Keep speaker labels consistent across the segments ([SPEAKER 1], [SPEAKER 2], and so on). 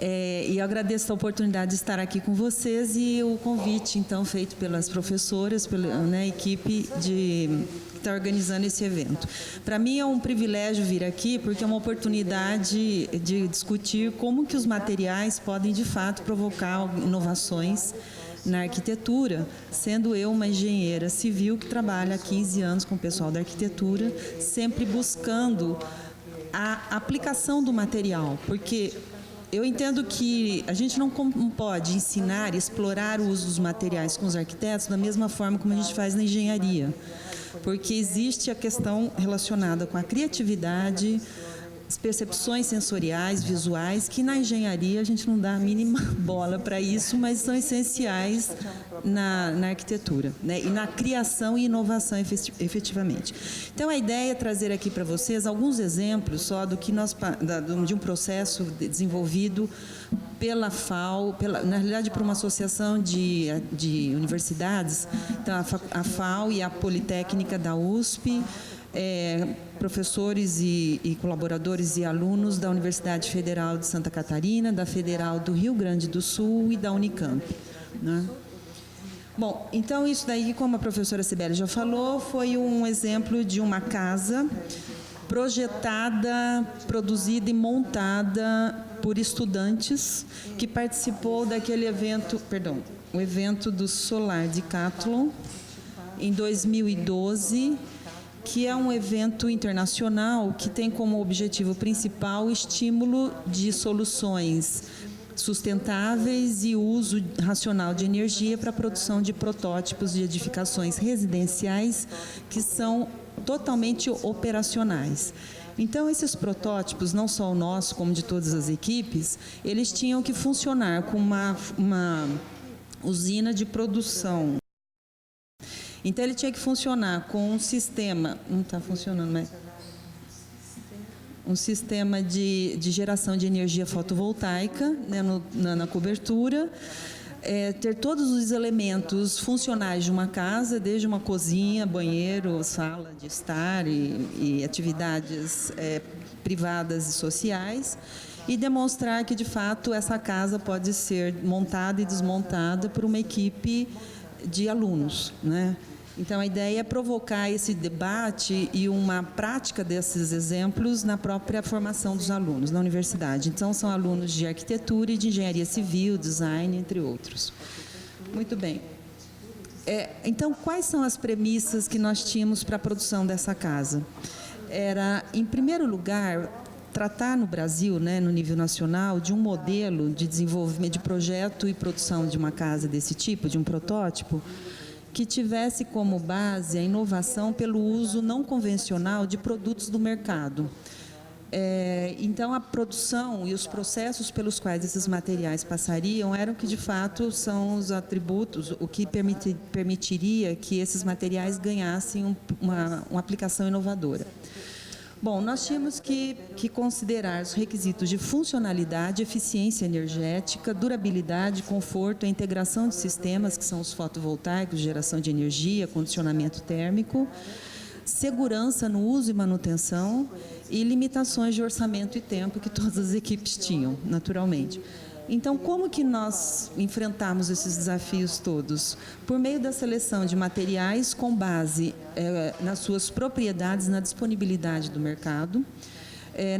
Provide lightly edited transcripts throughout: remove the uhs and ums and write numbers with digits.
[SPEAKER 1] E eu agradeço a oportunidade de estar aqui com vocês e o convite, então, feito pelas professoras, pela equipe que está organizando esse evento. Para mim é um privilégio vir aqui, porque é uma oportunidade de discutir como que os materiais podem, de fato, provocar inovações na arquitetura, sendo eu uma engenheira civil que trabalha há 15 anos com o pessoal da arquitetura, sempre buscando a aplicação do material, porque eu entendo que a gente não pode ensinar e explorar o uso dos materiais com os arquitetos da mesma forma como a gente faz na engenharia, porque existe a questão relacionada com a criatividade, as percepções sensoriais, visuais, que na engenharia a gente não dá a mínima bola para isso, mas são essenciais na arquitetura, né? E na criação e inovação efetivamente. Então, a ideia é trazer aqui para vocês alguns exemplos só do que de um processo desenvolvido pela FAO, na realidade por uma associação de universidades, então a FAO e a Politécnica da USP, professores e colaboradores e alunos da Universidade Federal de Santa Catarina, da Federal do Rio Grande do Sul e da Unicamp, né? Bom, então isso daí, como a professora Cibele já falou, foi um exemplo de uma casa projetada, produzida e montada por estudantes que participou daquele evento, o evento do Solar Decathlon em 2012, que é um evento internacional que tem como objetivo principal o estímulo de soluções sustentáveis e uso racional de energia para a produção de protótipos de edificações residenciais que são totalmente operacionais. Então, esses protótipos, não só o nosso, como de todas as equipes, eles tinham que funcionar com uma usina de produção. Então, ele tinha que funcionar com um sistema, não está funcionando, mas um sistema de geração de energia fotovoltaica, né, na cobertura, ter todos os elementos funcionais de uma casa, desde uma cozinha, banheiro, sala de estar e atividades privadas e sociais, e demonstrar que, de fato, essa casa pode ser montada e desmontada por uma equipe de alunos, né? Então, a ideia é provocar esse debate e uma prática desses exemplos na própria formação dos alunos na universidade. Então, são alunos de arquitetura e de engenharia civil, design, entre outros. Muito bem. Então, quais são as premissas que nós tínhamos para a produção dessa casa? Era, em primeiro lugar, tratar no Brasil, né, no nível nacional, de um modelo de desenvolvimento, de projeto e produção de uma casa desse tipo, de um protótipo, que tivesse como base a inovação pelo uso não convencional de produtos do mercado. Então, a produção e os processos pelos quais esses materiais passariam eram que, de fato, são os atributos, o que permitiria que esses materiais ganhassem uma aplicação inovadora. Bom, nós tínhamos que considerar os requisitos de funcionalidade, eficiência energética, durabilidade, conforto, a integração de sistemas, que são os fotovoltaicos, geração de energia, condicionamento térmico, segurança no uso e manutenção e limitações de orçamento e tempo que todas as equipes tinham, naturalmente. Então, como que nós enfrentamos esses desafios todos? Por meio da seleção de materiais com base nas suas propriedades, na disponibilidade do mercado,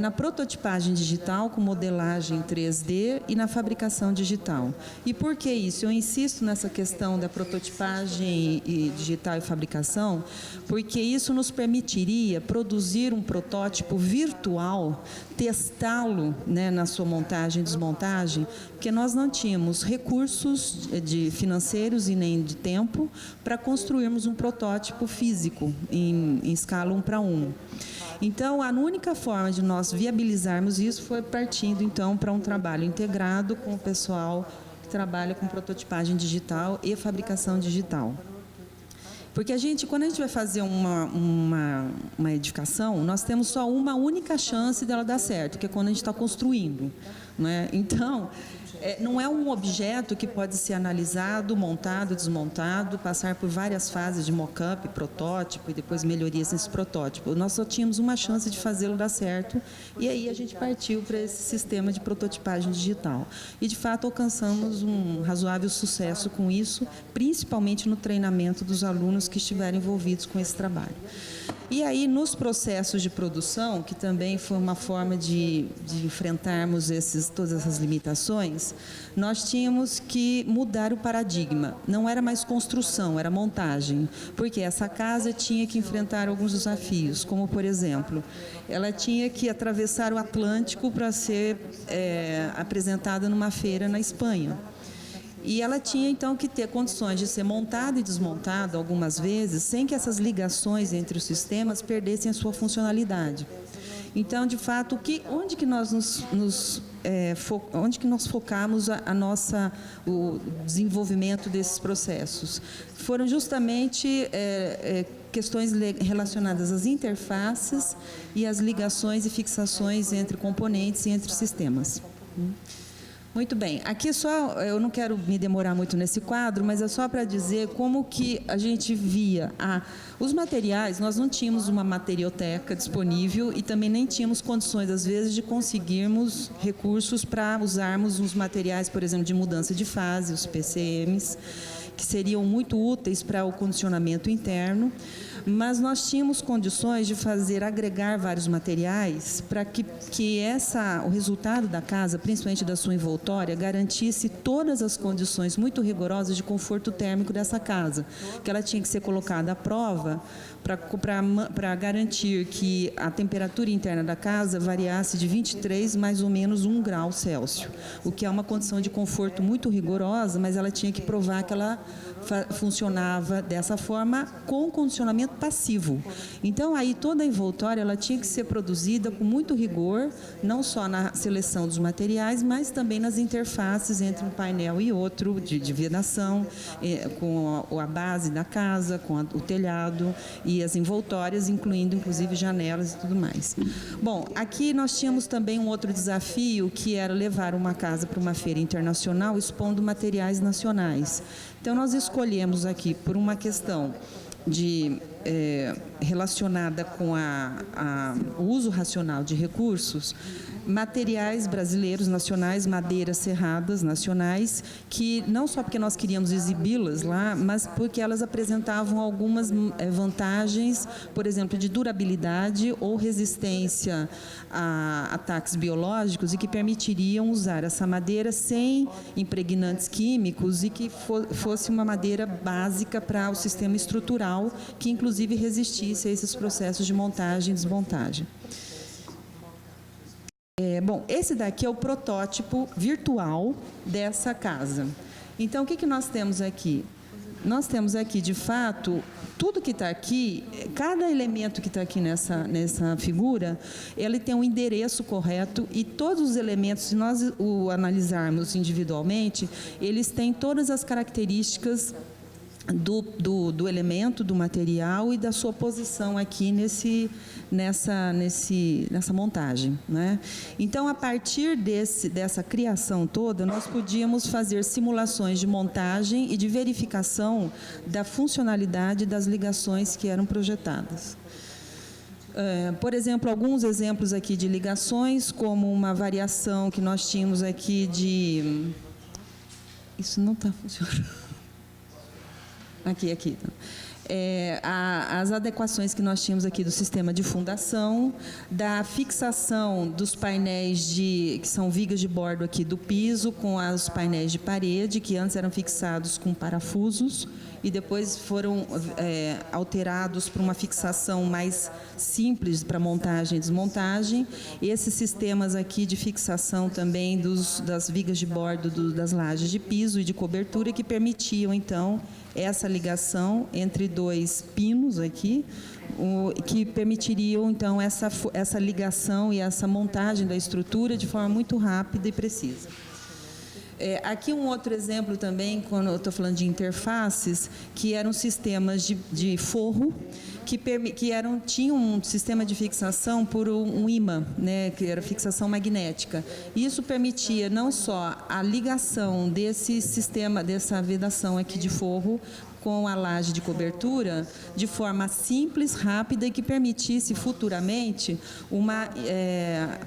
[SPEAKER 1] na prototipagem digital com modelagem 3D e na fabricação digital. E por que isso? Eu insisto nessa questão da prototipagem digital e fabricação, porque isso nos permitiria produzir um protótipo virtual, testá-lo, né, na sua montagem e desmontagem, porque nós não tínhamos recursos financeiros e nem de tempo para construirmos um protótipo físico em escala 1:1. Então, a única forma de nós viabilizarmos isso foi partindo, então, para um trabalho integrado com o pessoal que trabalha com prototipagem digital e fabricação digital. Porque quando a gente vai fazer uma edificação, nós temos só uma única chance dela dar certo, que é quando a gente está construindo, né? Então, Não é um objeto que pode ser analisado, montado, desmontado, passar por várias fases de mock-up, protótipo e depois melhorias nesse protótipo. Nós só tínhamos uma chance de fazê-lo dar certo e aí a gente partiu para esse sistema de prototipagem digital. E, de fato, alcançamos um razoável sucesso com isso, principalmente no treinamento dos alunos que estiveram envolvidos com esse trabalho. E aí, nos processos de produção, que também foi uma forma de enfrentarmos todas essas limitações, nós tínhamos que mudar o paradigma. Não era mais construção, era montagem, porque essa casa tinha que enfrentar alguns desafios, como, por exemplo, ela tinha que atravessar o Atlântico para ser apresentada numa feira na Espanha. E ela tinha, então, que ter condições de ser montada e desmontada algumas vezes, sem que essas ligações entre os sistemas perdessem a sua funcionalidade. Então, de fato, onde que nós focamos o desenvolvimento desses processos? Foram justamente questões relacionadas às interfaces e às ligações e fixações entre componentes e entre sistemas. Muito bem, aqui eu não quero me demorar muito nesse quadro, mas é só para dizer como que a gente via os materiais. Nós não tínhamos uma materioteca disponível e também nem tínhamos condições, às vezes, de conseguirmos recursos para usarmos os materiais, por exemplo, de mudança de fase, os PCMs, que seriam muito úteis para o condicionamento interno. Mas nós tínhamos condições de agregar vários materiais para que o resultado da casa, principalmente da sua envoltória, garantisse todas as condições muito rigorosas de conforto térmico dessa casa, que ela tinha que ser colocada à prova para garantir que a temperatura interna da casa variasse de 23 mais ou menos 1 grau Celsius, o que é uma condição de conforto muito rigorosa, mas ela tinha que provar que ela funcionava dessa forma com condicionamento passivo. Então, aí toda a envoltória ela tinha que ser produzida com muito rigor, não só na seleção dos materiais, mas também nas interfaces entre um painel e outro, de vedação, com a base da casa, com o telhado e as envoltórias, incluindo, inclusive, janelas e tudo mais. Bom, aqui nós tínhamos também um outro desafio, que era levar uma casa para uma feira internacional expondo materiais nacionais. Então, nós escolhemos aqui, por uma questão relacionada com o uso racional de recursos, materiais brasileiros nacionais, madeiras serradas nacionais, que não só porque nós queríamos exibi-las lá, mas porque elas apresentavam algumas vantagens, por exemplo, de durabilidade ou resistência a ataques biológicos e que permitiriam usar essa madeira sem impregnantes químicos e que fosse uma madeira básica para o sistema estrutural, que inclusive resistisse a esses processos de montagem e desmontagem. Bom, esse daqui é o protótipo virtual dessa casa. Então, o que nós temos aqui? Nós temos aqui, de fato, tudo que está aqui, cada elemento que está aqui nessa figura, ele tem um endereço correto e todos os elementos, se nós o analisarmos individualmente, eles têm todas as características do elemento, do material e da sua posição aqui nessa montagem, né? Então, a partir dessa criação toda, nós podíamos fazer simulações de montagem e de verificação da funcionalidade das ligações que eram projetadas. Por exemplo, alguns exemplos aqui de ligações, como uma variação que nós tínhamos aqui de... Isso não está funcionando. Aqui. As adequações que nós tínhamos aqui do sistema de fundação, da fixação dos painéis que são vigas de bordo aqui do piso com os painéis de parede, que antes eram fixados com parafusos e depois foram alterados para uma fixação mais simples para montagem e desmontagem. Esses sistemas aqui de fixação também das vigas de bordo das lajes de piso e de cobertura que permitiam, então, essa ligação entre dois pinos aqui, que permitiriam, então, essa ligação e essa montagem da estrutura de forma muito rápida e precisa. Aqui um outro exemplo também, quando eu estou falando de interfaces, que eram sistemas de forro, tinham um sistema de fixação por um ímã, né, que era fixação magnética. Isso permitia não só a ligação desse sistema, dessa vedação aqui de forro, com a laje de cobertura de forma simples, rápida e que permitisse futuramente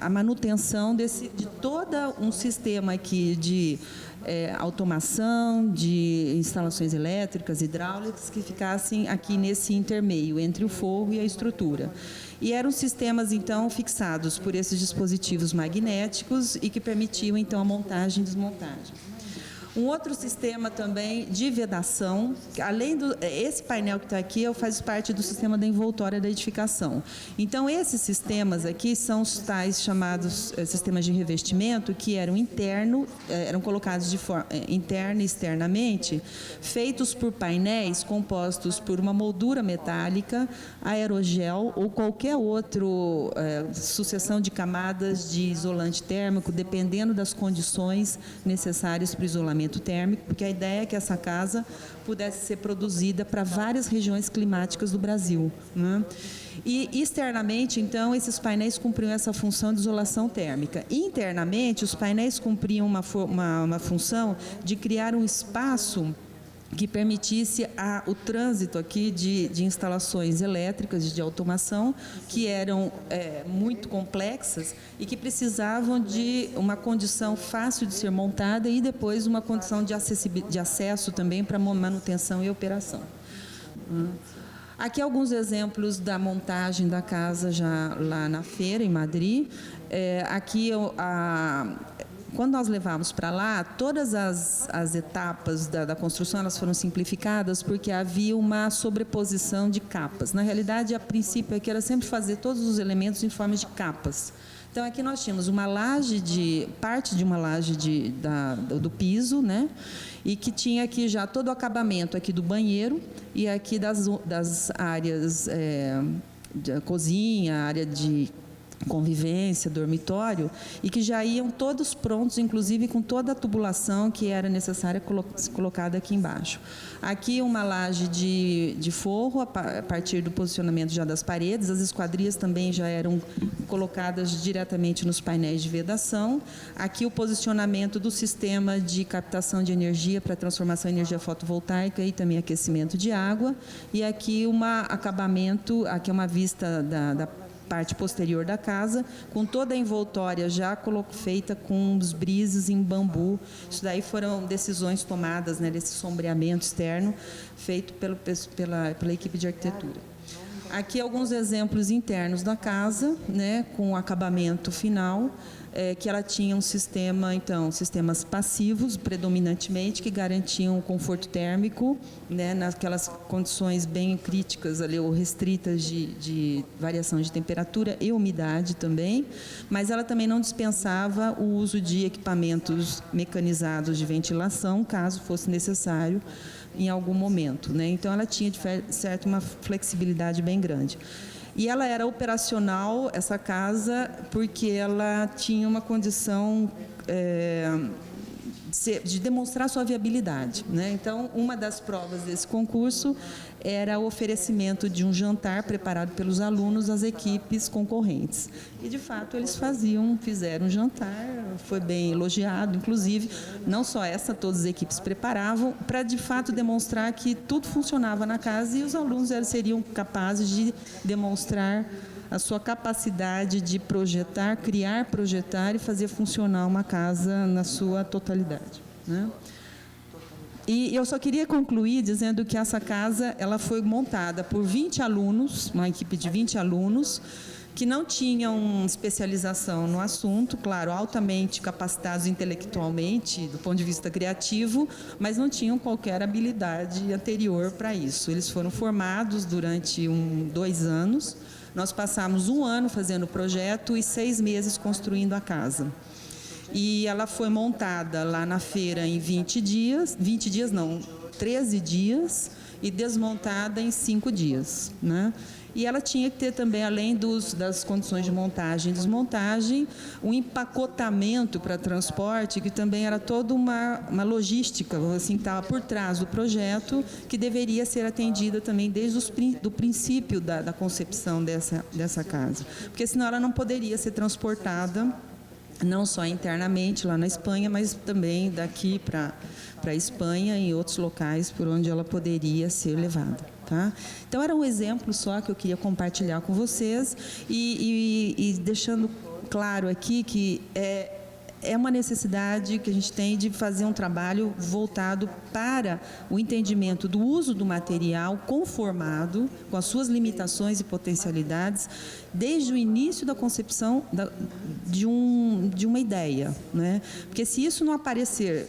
[SPEAKER 1] a manutenção de todo um sistema aqui de automação, de instalações elétricas, hidráulicas, que ficassem aqui nesse intermeio entre o forro e a estrutura. E eram sistemas, então, fixados por esses dispositivos magnéticos e que permitiam, então, a montagem e desmontagem. Um outro sistema também de vedação, além esse painel que está aqui, faz parte do sistema da envoltória da edificação. Então, esses sistemas aqui são os tais chamados sistemas de revestimento, que eram colocados de forma interna e externamente, feitos por painéis compostos por uma moldura metálica, aerogel ou qualquer outra sucessão de camadas de isolante térmico, dependendo das condições necessárias para o isolamento térmico, porque a ideia é que essa casa pudesse ser produzida para várias regiões climáticas do Brasil, né? E externamente, então, esses painéis cumpriam essa função de isolação térmica. Internamente, os painéis cumpriam uma função de criar um espaço que permitisse o trânsito aqui de instalações elétricas de automação que eram muito complexas e que precisavam de uma condição fácil de ser montada e depois uma condição de acesso também para manutenção e operação. Aqui alguns exemplos da montagem da casa já lá na feira, em Madrid. Quando nós levamos para lá, todas as etapas da construção elas foram simplificadas porque havia uma sobreposição de capas. Na realidade, a princípio aqui era sempre fazer todos os elementos em forma de capas. Então, aqui nós tínhamos parte de uma laje do piso, né? E que tinha aqui já todo o acabamento aqui do banheiro e aqui das áreas de cozinha, área de convivência, dormitório, e que já iam todos prontos, inclusive com toda a tubulação que era necessária colocada aqui embaixo. Aqui uma laje de forro, a partir do posicionamento já das paredes, as esquadrias também já eram colocadas diretamente nos painéis de vedação. Aqui o posicionamento do sistema de captação de energia para transformação em energia fotovoltaica e também aquecimento de água. E aqui acabamento, aqui é uma vista da parte posterior da casa, com toda a envoltória já feita com os brises em bambu. Isso daí foram decisões tomadas, né, desse sombreamento externo feito pela equipe de arquitetura. Aqui alguns exemplos internos da casa, né, com o acabamento final, que ela tinha um sistema, então, sistemas passivos, predominantemente, que garantiam o conforto térmico, né, naquelas condições bem críticas ali, ou restritas de variação de temperatura e umidade também, mas ela também não dispensava o uso de equipamentos mecanizados de ventilação, caso fosse necessário em algum momento, né? Então, ela tinha, de certo, uma flexibilidade bem grande. E ela era operacional, essa casa, porque ela tinha uma condição de demonstrar sua viabilidade, né? Então, uma das provas desse concurso era o oferecimento de um jantar preparado pelos alunos às equipes concorrentes. E, de fato, eles fizeram um jantar, foi bem elogiado, inclusive, não só todas as equipes preparavam, para, de fato, demonstrar que tudo funcionava na casa e os alunos seriam capazes de demonstrar a sua capacidade de projetar e fazer funcionar uma casa na sua totalidade, né? E eu só queria concluir dizendo que essa casa ela foi montada por 20 alunos, uma equipe de 20 alunos, que não tinham especialização no assunto, claro, altamente capacitados intelectualmente, do ponto de vista criativo, mas não tinham qualquer habilidade anterior para isso. Eles foram formados durante 2 anos. Nós passamos 1 ano fazendo o projeto e 6 meses construindo a casa. e ela foi montada lá na feira em 13 dias, e desmontada em 5 dias, né? E ela tinha que ter também, além das condições de montagem e desmontagem, um empacotamento para transporte, que também era toda uma logística, assim, que estava por trás do projeto, que deveria ser atendida também desde o princípio da concepção dessa casa. Porque senão ela não poderia ser transportada, não só internamente lá na Espanha, mas também daqui para a Espanha e outros locais por onde ela poderia ser levada. Tá? Então, era um exemplo só que eu queria compartilhar com vocês e deixando claro aqui que é uma necessidade que a gente tem de fazer um trabalho voltado para o entendimento do uso do material conformado, com as suas limitações e potencialidades, desde o início da concepção de uma ideia, né? Porque se isso não aparecer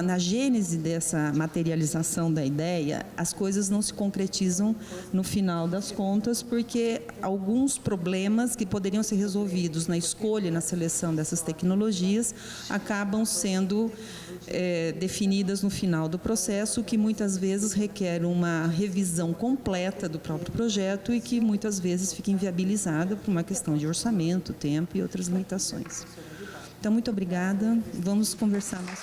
[SPEAKER 1] na gênese dessa materialização da ideia, as coisas não se concretizam no final das contas, porque alguns problemas que poderiam ser resolvidos na escolha e na seleção dessas tecnologias acabam sendo definidas no final do processo, que muitas vezes requer uma revisão completa do próprio projeto e que muitas vezes fica inviabilizada por uma questão de orçamento, tempo e outras limitações. Então, muito obrigada. Vamos conversar mais.